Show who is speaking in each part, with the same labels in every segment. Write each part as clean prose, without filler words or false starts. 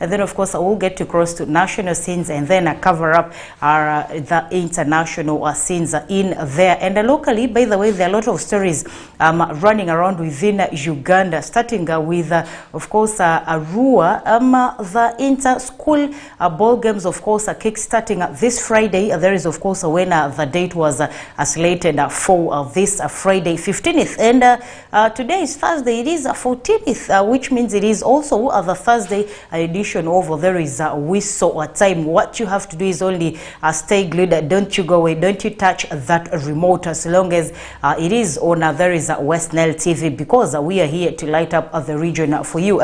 Speaker 1: and then of course we'll get to cross to national scenes and then cover up our the international scenes in there. And locally, by the way, there are a lot of stories running around within Uganda, starting with of course Arua. The inter-school ball games, of course, are kick-starting this Friday. There is, of course, when the date was slated for this Friday 15th, and today is Thursday. It is 14th, which means it is also the Thursday edition of There Is a Whistle Time. What you have to do is only stay glued. Don't you go away. Don't you touch that remote as long as it is on There Is a West Nile TV, because we are here to light up the region for you.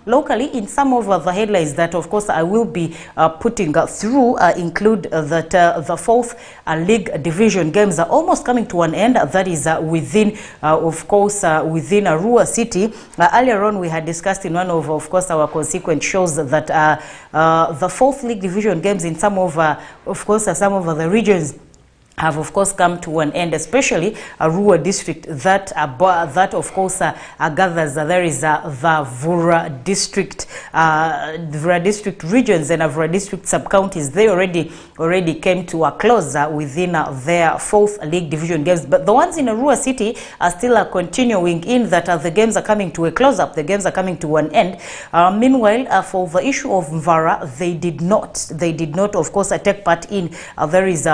Speaker 1: Locally, in some of the headlines that, of course, I will be putting through include that the fourth league division games are almost coming to an end. That is within, of course, within Arua City. Earlier on, we had discussed in one of course, our consequent shows that the fourth league division games in some of course, some of the regions have of course come to an end, especially Arua district that of course gathers. There is the Vura district regions and Vura district sub-counties. They already came to a close within their fourth league division games, but the ones in Arua City are still continuing in that the games are coming to a close-up. The games are coming to an end. Meanwhile, for the issue of Mvara, they did not of course take part in there is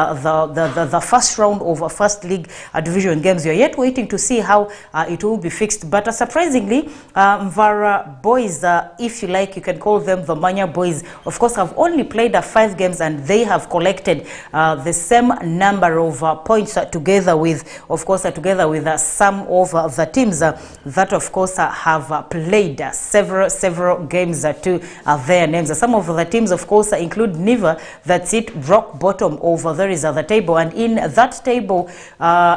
Speaker 1: the first round of first league division games. We are yet waiting to see how it will be fixed, but surprisingly, Mvara boys, if you like, you can call them the Manya boys, of course, have only played 5 games, and they have collected the same number of points together with, of course, some of the teams that, of course, have played several games to their names. Some of the teams, of course, include Niva, that's it, rock bottom over there is the table, and in that table,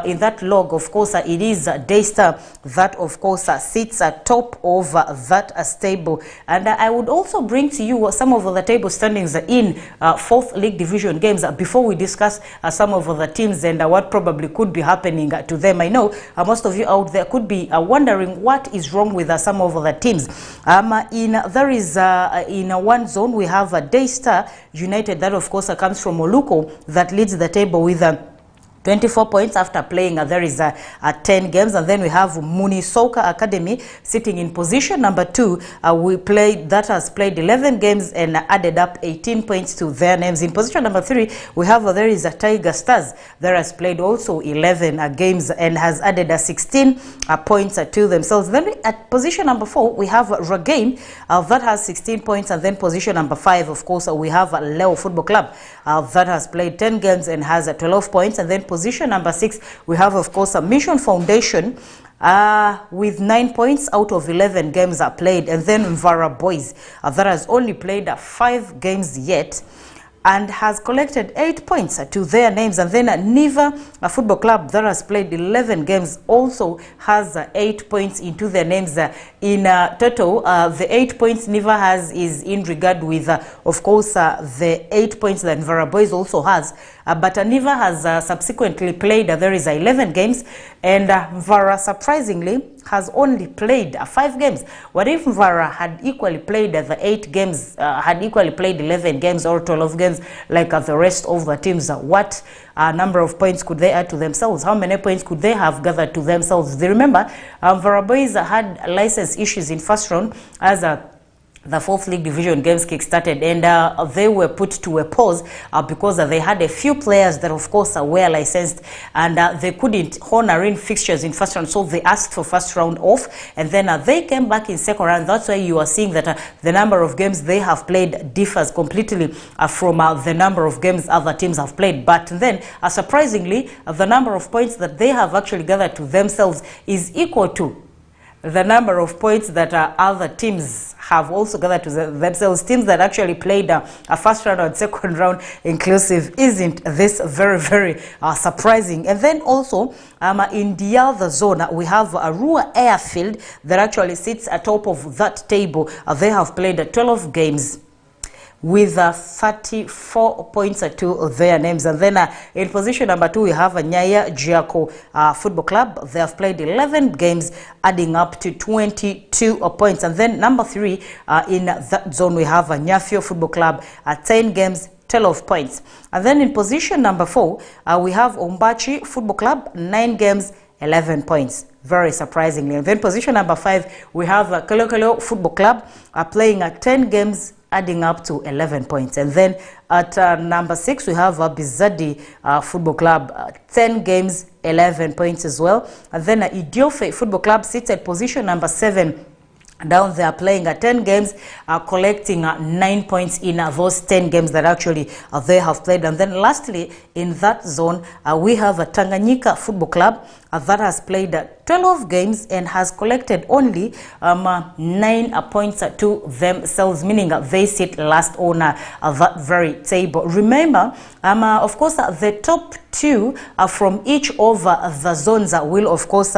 Speaker 1: in that log, of course, it is Daystar that, of course, sits atop of that table. And I would also bring to you some of the table standings in fourth league division games before we discuss some of the teams and what probably could be happening to them. I know most of you out there could be wondering what is wrong with some of the teams. In one zone we have Daystar United that, of course, comes from Moluko, that leads the table with 24 points after playing there is 10 games. And then we have Muni Soccer Academy sitting in position number 2. That has played 11 games and added up 18 points to their names. In position number 3, we have there is Tiger Stars that has played also 11 games and has added 16 points to themselves. Then at position number 4, we have Regain that has 16 points. And then position number 5, of course, we have Leo Football Club that has played 10 games and has 12 points. And then position number 6, we have, of course, a Mission Foundation with 9 points out of 11 games played. And then Mvara Boys that has only played 5 games yet and has collected 8 points to their names. And then Niva Football Club that has played 11 games also has 8 points into their names. In total, the 8 points Niva has is in regard with, of course, the 8 points that Mvara Boys also has. But Niva has subsequently played, there is 11 games, and Mvara surprisingly has only played 5 games. What if Mvara had equally played the 8 games, had equally played 11 games or 12 games like the rest of the teams? What number of points could they add to themselves? How many points could they have gathered to themselves? They remember Mvara Boys had license issues in first round as the fourth league division games kick-started, and they were put to a pause because they had a few players that, of course, were licensed, and they couldn't honor in fixtures in first round, so they asked for first round off, and then they came back in second round. That's why you are seeing that the number of games they have played differs completely from the number of games other teams have played. But then, surprisingly, the number of points that they have actually gathered to themselves is equal to the number of points that other teams have also gathered to themselves. Teams that actually played a first round and second round inclusive. Isn't this very, very surprising? And then also in the other zone, we have Arua Airfield that actually sits atop of that table. They have played 12 games. with 34 points to their names. And then in position number 2, we have Nyaya Jiako Football Club. They have played 11 games, adding up to 22 points. And then number 3, in that zone, we have Nyafio Football Club, 10 games, 12 points. And then in position number 4, we have Ombachi Football Club, 9 games, 11 points. Very surprisingly. And then position number 5, we have Kelo Football Club playing 10 games, adding up to 11 points. And then at number 6, we have Bizadi Football Club, 10 games, 11 points as well. And then Idiofe Football Club sits at position number 7. Down there, playing 10 games, collecting 9 points in those 10 games that actually they have played. And then lastly, in that zone, we have Tanganyika Football Club that has played 12 games and has collected only 9 points to themselves, meaning they sit last on that very table. Remember, of course, the top 2 from each of the zones will, of course,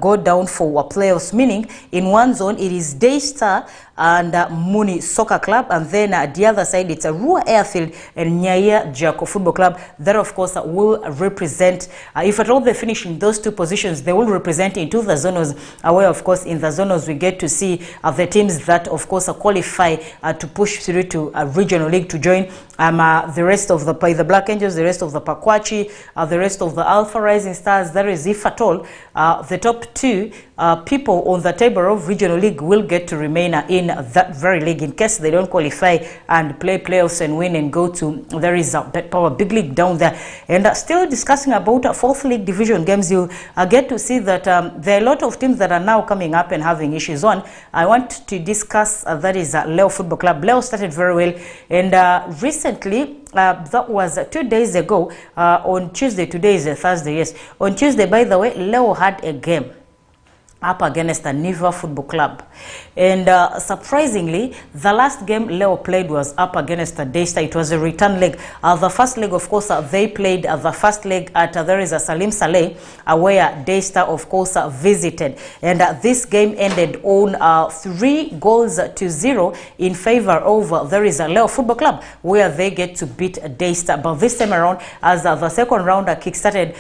Speaker 1: go down for playoffs, meaning in one zone it is Daystar and Muni Soccer Club, and then the other side it's Rua Airfield and Nyaya Jiako Football Club that, of course, will represent, if at all they finish in those 2 positions, they will represent into the zones, where, of course, in the zones we get to see the teams that, of course, qualify to push through to a regional league to join the rest of the Black Angels, the rest of the Pakwachi, the rest of the Alpha Rising Stars. That is, if at all the top 2 people on the table of regional league will get to remain in that very league in case they don't qualify and play playoffs and win and go to, there is a Power Big League down there. And still discussing about 4th League Division games, you get to see that there are a lot of teams that are now coming up and having issues on. I want to discuss that is Leo Football Club. Leo started very well, and recently, that was 2 days ago, on Tuesday. Today is Thursday, yes. On Tuesday, by the way, Leo had a game up against the Niva Football Club. And surprisingly, the last game Leo played was up against the Daystar. It was a return leg. The first leg, of course, they played the first leg at there is a Salim Saleh, where Daystar, of course, visited. And this game ended on 3-0 in favor of there is a Leo Football Club, where they get to beat Daystar. But this time around, as the second round kick-started,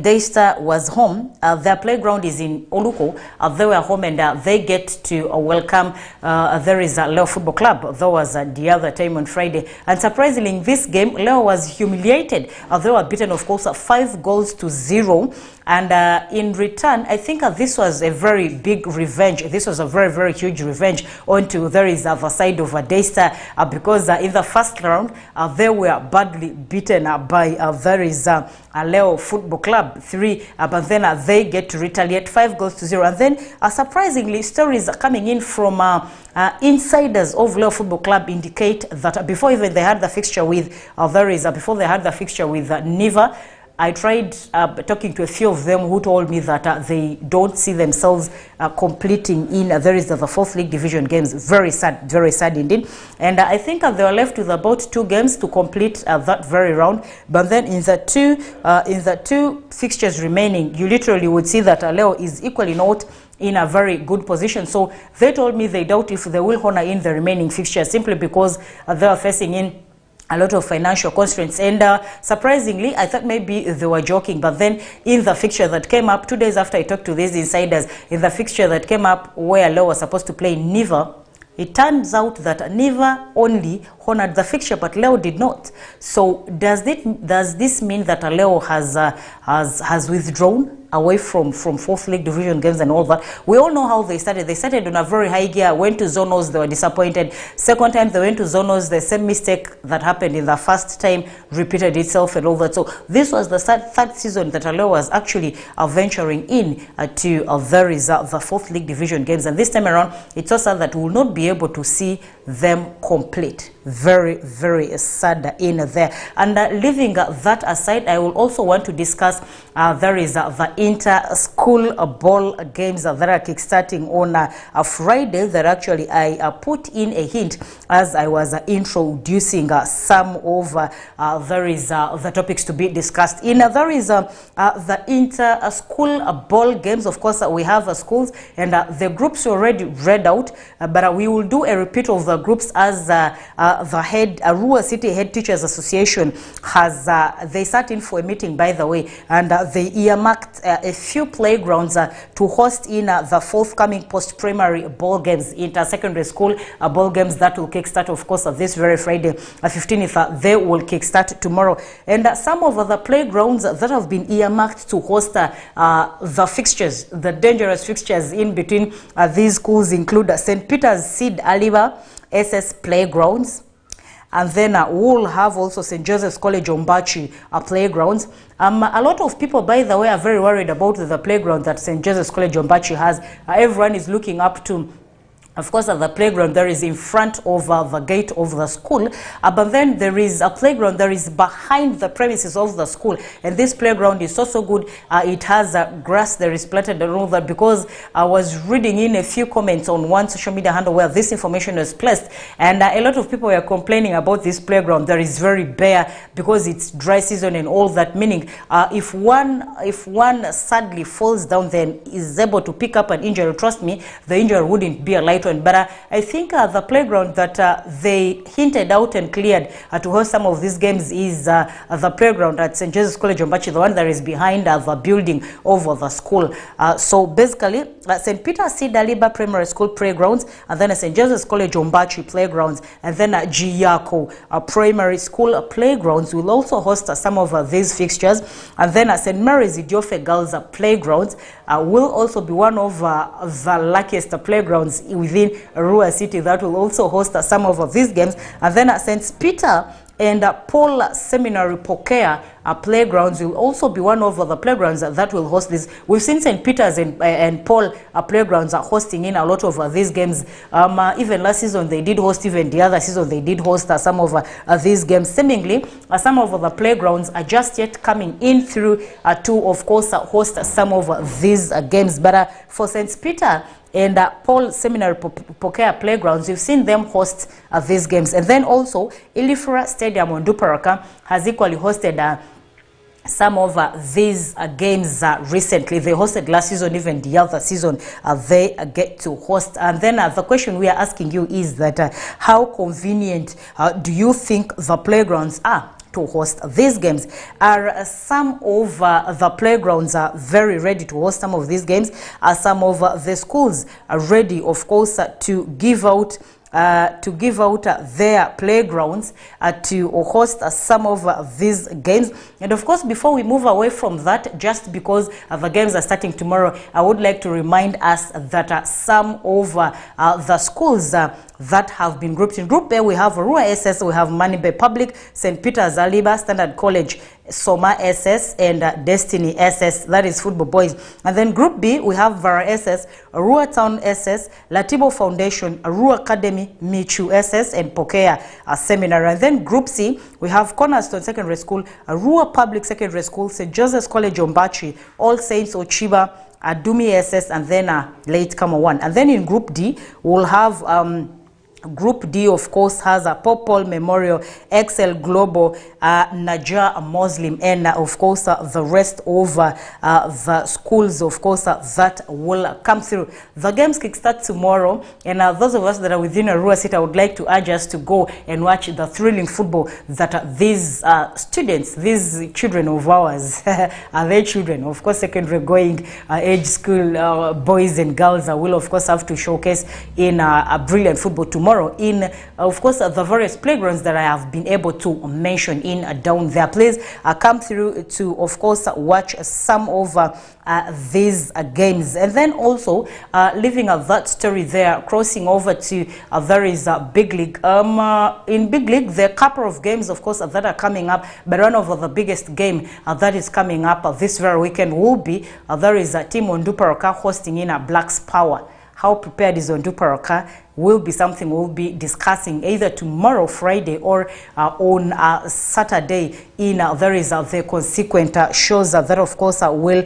Speaker 1: Daystar was home. Their playground is in Oluko. They were home, and they get to welcome there is a Leo Football Club. That was the other time on Friday. And surprisingly, in this game, Leo was humiliated. They were beaten, of course, 5-0. And in return, I think this was a very big revenge. This was a very, very huge revenge onto there is the side of Daystar, because in the first round, they were badly beaten by there is Leo Football Club 3, but then they get to retaliate 5-0. And then surprisingly, stories coming in from insiders of Leo Football Club indicate that before even they had the fixture with before they had the fixture with Niva, I tried talking to a few of them who told me that they don't see themselves completing in there is the 4th League Division games. Very sad indeed. And I think they were left with about 2 games to complete that very round. But then in the two fixtures remaining, you literally would see that Leo is equally not in a very good position. So they told me they doubt if they will honor in the remaining fixtures, simply because they are facing in a lot of financial constraints. And surprisingly, I thought maybe they were joking, but then in the fixture that came up 2 days after I talked to these insiders, in the fixture that came up where Leo was supposed to play Niva, it turns out that Niva only honored the fixture, but Leo did not. So does this mean that Leo has withdrawn away from 4th League Division games and all that? We all know how they started. They started on a very high gear, went to zonals, they were disappointed. Second time they went to zonals, the same mistake that happened in the first time repeated itself and all that. So this was the third season that Leo was actually venturing in to there is the 4th League Division games. And this time around, it's also that we will not be able to see them complete. Very, very sad in there. And leaving that aside, I will also want to discuss there is the inter-school ball games that are kickstarting on a Friday that actually I put in a hint as I was introducing some of there is the topics to be discussed. There is the inter-school ball games. Of course, we have schools and the groups already read out, but we will do a repeat of the groups as the head Arua City Head Teachers Association has they sat in for a meeting, by the way, and they earmarked a few playgrounds to host in the forthcoming post-primary ball games, inter-secondary school ball games that will kickstart, of course, this very Friday, 15th. They will kickstart tomorrow, and some of the playgrounds that have been earmarked to host the fixtures, the dangerous fixtures in between these schools include St. Peter's Sid Aliba SS Playgrounds, and then we'll have also St. Joseph's College Ombachi playgrounds. A lot of people, by the way, are very worried about the playground that St. Joseph's College Ombachi has. Everyone is looking up to, of course, the playground there is in front of the gate of the school, but then there is a playground that is behind the premises of the school, and this playground is also good. It has grass that is planted and all that, because I was reading in a few comments on one social media handle where this information was placed, and a lot of people were complaining about this playground that is very bare because it's dry season and all that, meaning if one sadly falls down then is able to pick up an injury, trust me, the injury wouldn't be a light one. But I think the playground that they hinted out and cleared to host some of these games is the playground at St. Joseph's College Ombachi, the one that is behind the building of the school. So basically, St. Peter's Sid Aliba Primary School playgrounds, and then St. Joseph's College Ombachi playgrounds, and then Giyako Primary School playgrounds will also host some of these fixtures. And then St. Mary's Idiofe Girls playgrounds will also be one of the luckiest playgrounds within Arua City that will also host some of these games. And then St. Peter and Paul Seminary Pokea playgrounds will also be one of the playgrounds that will host this. We've seen St. Peter's and Paul playgrounds are hosting in a lot of these games. Even last season they did host, even the other season they did host some of these games. Seemingly, some of the playgrounds are just yet coming in through to, of course, host some of these games. But for St. Peter and Paul Seminary Pokea playgrounds, you've seen them host these games. And then also Ilifura Stadium on Duparaka has equally hosted some of these games recently. They hosted last season, even the other season they get to host. And then the question we are asking you is that how convenient do you think the playgrounds are to host these games? Are some of the playgrounds are very ready to host some of these games? Are some of the schools are ready, of course, to give out their playgrounds to host some of these games? And of course, before we move away from that, just because the games are starting tomorrow, I would like to remind us that some of the schools that have been grouped in Group A, we have Arua SS, we have Manibe Public, St. Peter's Aliba, Standard College, Soma SS, and Destiny SS, that is football boys. And then Group B, we have Vara SS, Arua Town SS, Latibo Foundation, Arua Academy, Michu SS, and Pokea Seminary. And then Group C, we have Cornerstone Secondary School, Arua Public Secondary School, St. Joseph's College Ombachi, All Saints Ochiba, Adumi SS, and then Late Kama 1. And then in Group D, we'll have Group D, of course, has a Paul Memorial, Excel Global, Najah Muslim, and of course the rest of the schools, of course, that will come through. The games kickstart tomorrow, and those of us that are within Arua City, I would like to urge us to go and watch the thrilling football that these students, these children of ours, are their children, of course, secondary going age school boys and girls will, of course, have to showcase in a brilliant football tomorrow in, of course, the various playgrounds that I have been able to mention in down there. Please come through to, of course, watch some of these games. And then also leaving that story there, crossing over to there is Big League. In Big League, there are a couple of games, of course, that are coming up, but one of the biggest game that is coming up this very weekend will be there is a team on Duparaka hosting in Blacks Power. How prepared is Onduparaka will be something we'll be discussing either tomorrow, Friday, or on Saturday. In there is the consequent shows that, of course, will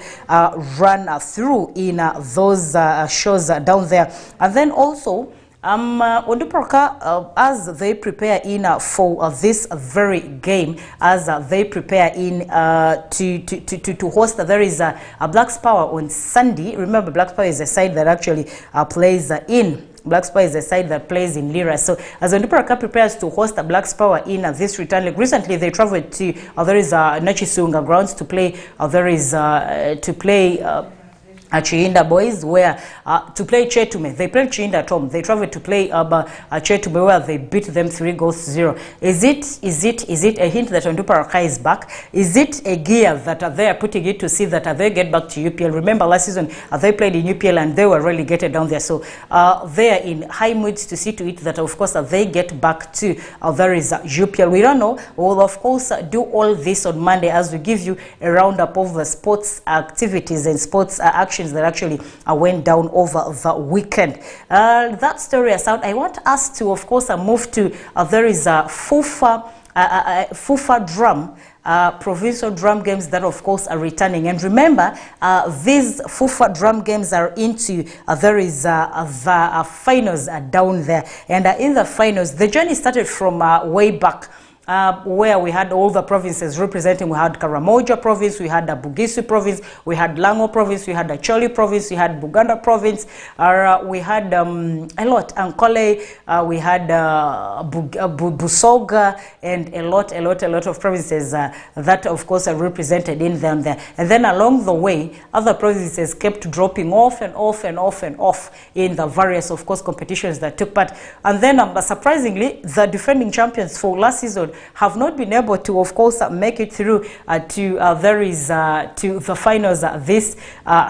Speaker 1: run through in those shows down there. And then also, Onduparaka, as they prepare in for this very game, as they prepare in to host, there is a Blacks Power on Sunday. Remember, Blacks Power is a side that actually plays in Black Spur is a side that plays in Lira. So as Ondupara Cup prepares to host the Black Spur in this return leg, recently they traveled to Nachisunga grounds to play Chiinda boys, where to play Chetume. They played Chiinda at home. They traveled to play Chetume, where they beat them 3-0. Is it a hint that Ondupara is back? Is it a gear that they are putting it to see that they get back to UPL? Remember last season they played in UPL and they were relegated down there. So they are in high moods to see to it that of course they get back to there is UPL. We don't know. We'll of course do all this on Monday as we give you a roundup of the sports activities and sports actions that actually went down over the weekend. That story aside, I want us to of course move to there is a FUFA drum provincial drum games that of course are returning. And remember, these FUFA drum games are into there is the finals down there, and in the finals the journey started from way back, where we had all the provinces representing. We had Karamoja province, we had the Bugisu province, we had Lango province, we had the Choli province, we had Buganda province, we had a lot, Ankole, we had Busoga, and a lot of provinces that of course are represented in them there. And then along the way, other provinces kept dropping off and off in the various of course competitions that took part. And then surprisingly, the defending champions for last season have not been able to of course make it through to the finals this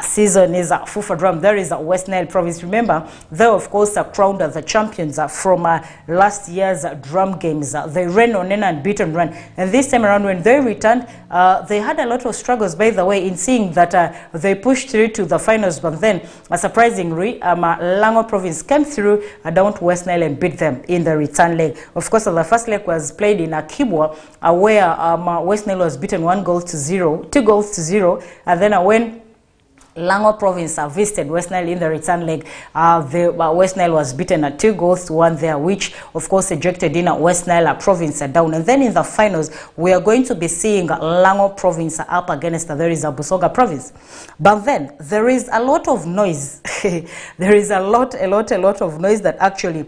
Speaker 1: season. Is FUFA drum. There is West Nile province. Remember, they of course crowned the champions from last year's drum games. They ran on an unbeaten run, and this time around when they returned, they had a lot of struggles, by the way, in seeing that they pushed through to the finals. But then surprisingly, Lango province came through down to West Nile and beat them in the return leg. Of course, the first leg was played in Akibwa, where West Nile was beaten 2-0, and then when Lango province visited West Nile in the return leg, West Nile was beaten 2-1 there, which of course ejected in West Nile province down. And then in the finals, we are going to be seeing Lango province up against there is Busoga province. But then there is a lot of noise. There is a lot of noise that actually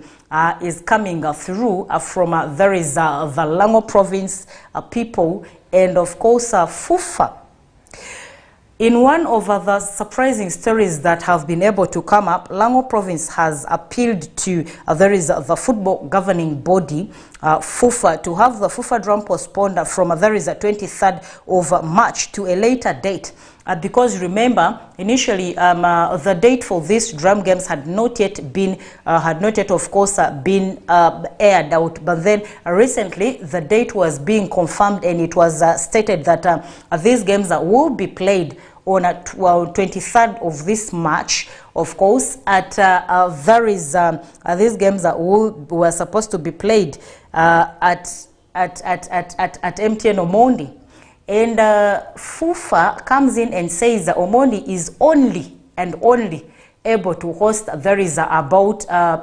Speaker 1: is coming through from there is the Lango province people, and of course FUFA. In one of the surprising stories that have been able to come up, Lango province has appealed to there is the football governing body, FUFA, to have the FUFA drum postponed from there is 23rd of March to a later date. Because remember, initially the date for these drum games had not yet of course been aired out, but then recently the date was being confirmed, and it was stated that these games will be played on 23rd of this March, of course, at there is these games that were supposed to be played at MTN Omondi. And FUFA comes in and says that Omondi is only able to host, there is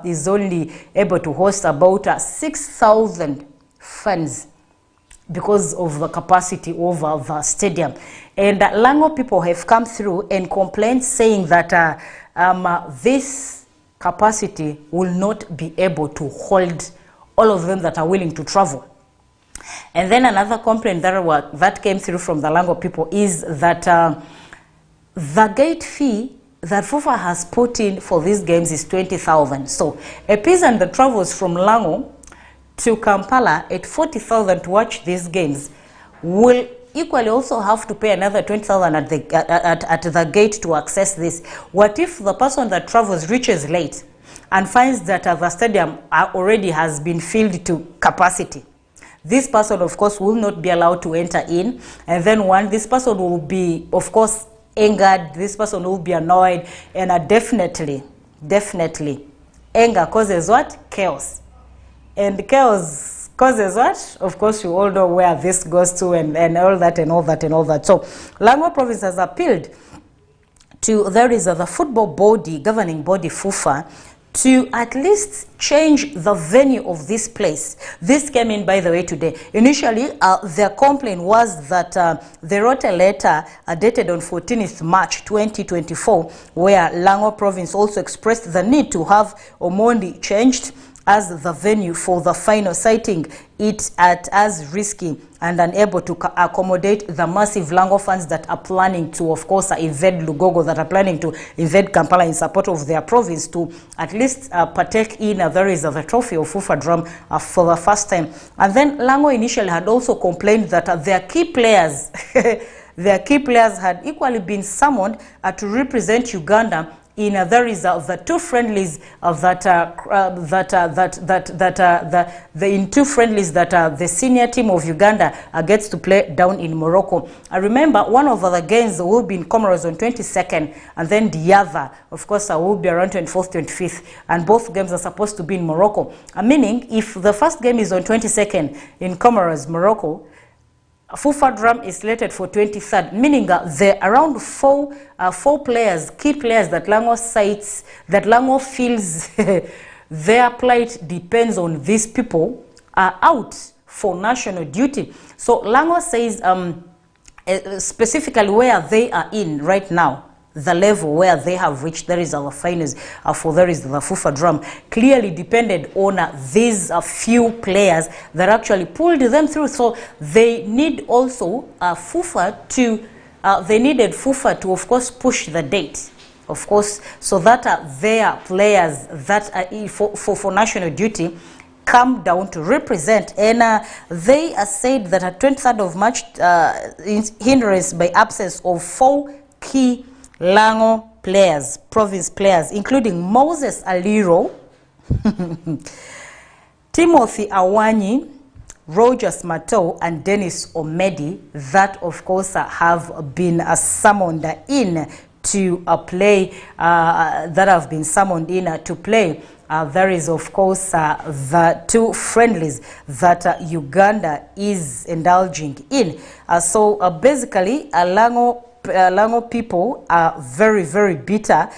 Speaker 1: is only able to host about 6,000 fans because of the capacity of the stadium. And Lango people have come through and complained, saying that this capacity will not be able to hold all of them that are willing to travel. And then another complaint that came through from the Lango people is that the gate fee that FUFA has put in for these games is 20,000. So a peasant that travels from Lango to Kampala at 40,000 to watch these games will equally also have to pay another 20,000 at the gate to access this. What if the person that travels reaches late and finds that the stadium already has been filled to capacity? This person, of course, will not be allowed to enter in. And then this person will be, of course, angered. This person will be annoyed. And definitely, anger causes what? Chaos. And chaos causes what? Of course, you all know where this goes to, and all that. So, Lango province has appealed to, there is the football body, governing body FUFA, to at least change the venue of this place. This came in, by the way, today. Initially, their complaint was that they wrote a letter dated on 14th March 2024, where Lango Province also expressed the need to have Omondi changed as the venue for the final, citing it as risky and unable to accommodate the massive Lango fans that are planning to, of course, invade Lugogo, that are planning to invade Kampala in support of their province, to at least partake in there is the trophy of FUFA Drum for the first time. And then Lango initially had also complained that their key players their key players had equally been summoned to represent Uganda in there is the two friendlies in two friendlies that the senior team of Uganda gets to play down in Morocco. I remember one of the games will be in Comoros on 22nd, and then the other, of course, will be around 24th, 25th, and both games are supposed to be in Morocco. Meaning, if the first game is on 22nd in Comoros, Morocco, FUFA Drum is slated for 23rd, meaning there are around four players, key players that Lango cites, that Lango feels their plight depends on these people, are out for national duty. So Lango says specifically where they are in right now, the level where they have reached, there is our finals for there is the FUFA Drum, clearly depended on these few players that actually pulled them through. So they need also FUFA to they needed FUFA to, of course, push the date, of course, so that their players that are for national duty come down to represent. And they said that at 23rd of March hindrance by absence of 4 key Lango players, province players, including Moses Aliro, Timothy Awanyi, Rogers Mato, and Dennis Omedi, that of course have been summoned in to play, that have been summoned in to play. There is, of course, the 2 friendlies that Uganda is indulging in. So basically, Lango people are very, very bitter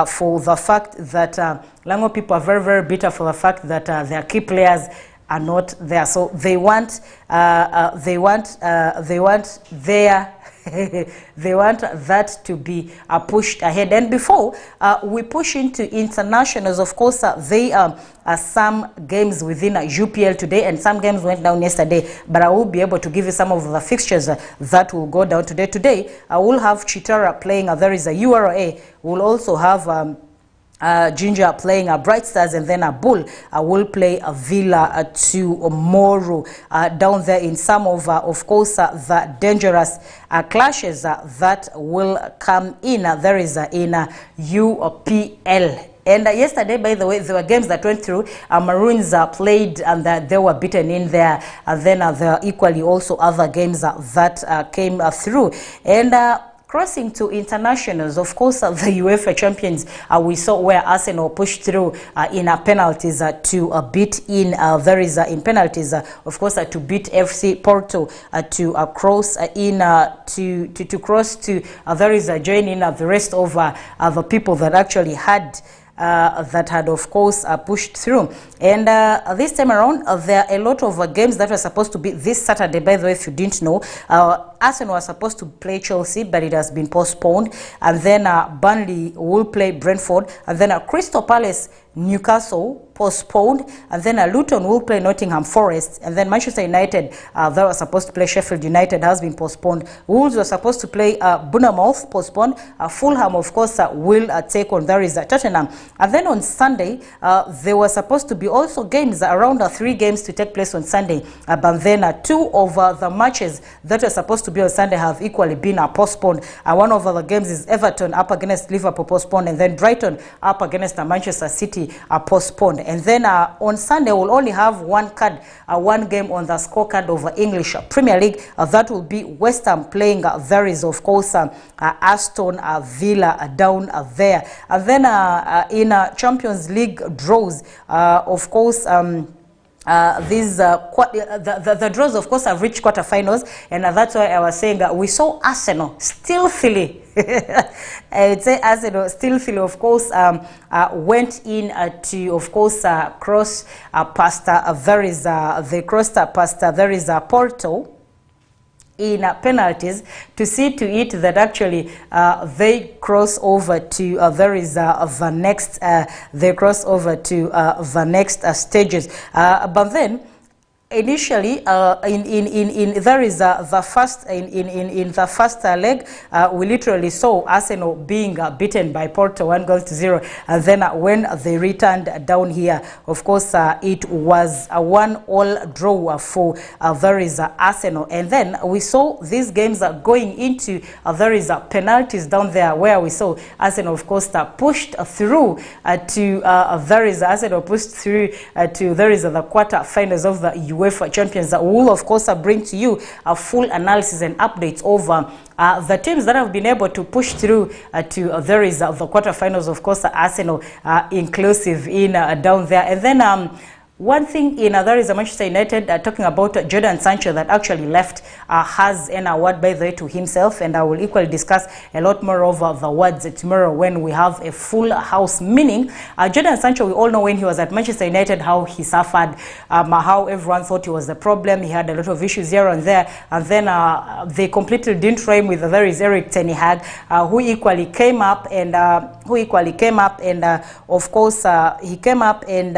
Speaker 1: for the fact that Lango people are very, very bitter for the fact that their key players are not there. So they want they want their they want that to be pushed ahead. And before we push into internationals, of course, they are some games within UPL today, and some games went down yesterday, but I will be able to give you some of the fixtures that will go down today. Today, I will have Chitara playing, there is a URA. We'll also have Ginger playing Bright Stars, and then Bull will play Villa tomorrow down there in some of course, the dangerous clashes that will come in. There is in UPL. And yesterday, by the way, there were games that went through. Maroons played and they were beaten in there. And then there are equally also other games that came through. And crossing to internationals, of course, the UEFA champions, we saw where Arsenal pushed through in penalties to beat in, there is in penalties, of course, to beat FC Porto to cross in, to cross to, there is joining the rest of the people that actually had of course pushed through. And this time around, there are a lot of games that were supposed to be this Saturday. By the way, if you didn't know, Arsenal was supposed to play Chelsea, but it has been postponed. And then Burnley will play Brentford, and then Crystal Palace, Newcastle, postponed, and then Luton will play Nottingham Forest, and then Manchester United, that was supposed to play Sheffield United, has been postponed. Wolves were supposed to play Bournemouth, postponed. Fulham, of course, will take on, there is Tottenham. And then on Sunday, there were supposed to be also games, around 3 games to take place on Sunday, but then 2 of the matches that were supposed to be on Sunday have equally been postponed. One of the games is Everton up against Liverpool, postponed, and then Brighton up against Manchester City are postponed. And then on Sunday, we'll only have one game on the scorecard of English Premier League. That will be West Ham playing, there is, of course, Aston Villa down there. And then in Champions League draws, of course, the draws, of course, have reached quarterfinals, and that's why I was saying we saw Arsenal stealthily. I would say Arsenal stealthily, of course, went in to, of course, cross past they crossed past Porto in penalties to see to it that actually they cross over to the next they cross over to the next stages, but then initially in there is the first in the first leg, we literally saw Arsenal being beaten by Porto 1-0, and then when they returned down here, of course, it was a 1-1 draw for there is Arsenal, and then we saw these games going into there is penalties down there, where we saw Arsenal, of course, pushed through to there is Arsenal pushed through to there is the quarter-finals of the UEFA Champions. That will, of course, bring to you a full analysis and updates over the teams that have been able to push through to there is the quarterfinals, of course, Arsenal inclusive in down there. And then one thing in there is Manchester United, talking about Jadon Sancho, that actually left, has an award, by the way, to himself, and I will equally discuss a lot more of the words tomorrow when we have a full house. Meaning, Jadon Sancho, we all know when he was at Manchester United how he suffered, how everyone thought he was the problem. He had a lot of issues here and there, and then they completely didn't try him with the very Erik ten Hag, who equally came up and of course he came up and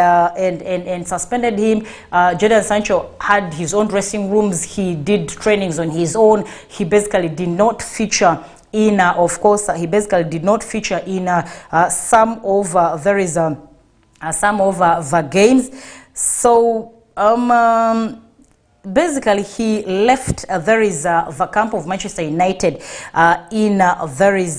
Speaker 1: suspended him. Jadon Sancho had his own dressing rooms. He did trainings on his own. He basically did not feature in, of course, he basically did not feature in some of the games. So basically, he left there is the camp of Manchester United in there is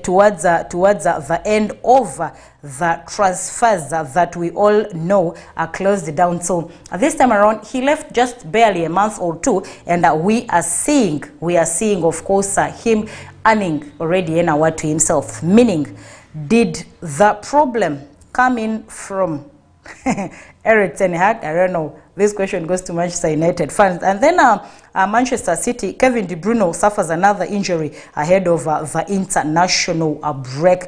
Speaker 1: towards the end of the transfers that we all know are closed down. So this time around, he left just barely a month or two, and we are seeing, of course, him earning already an award to himself. Meaning, did the problem come in from Erik ten Hag? I don't know. This question goes to Manchester United fans. And then Manchester City, Kevin De Bruyne suffers another injury ahead of the international break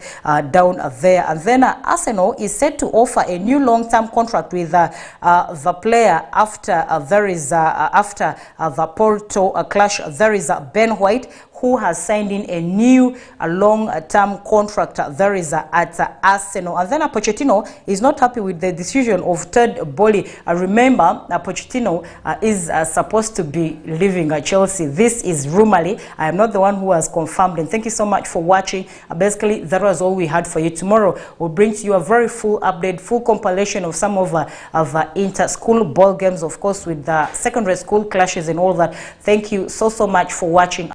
Speaker 1: down there. And then Arsenal is set to offer a new long-term contract with the player after there is after the Porto clash. There is Ben White, who has signed in a new long-term contract there is at Arsenal. And then Pochettino is not happy with the decision of Todd Boehly. Remember, Pochettino is supposed to be leaving Chelsea. This is rumorly. I am not the one who has confirmed. And thank you so much for watching. Basically, that was all we had for you. Tomorrow, we'll bring to you a very full update, full compilation of some of inter-school ball games, of course, with the secondary school clashes and all that. Thank you so much for watching.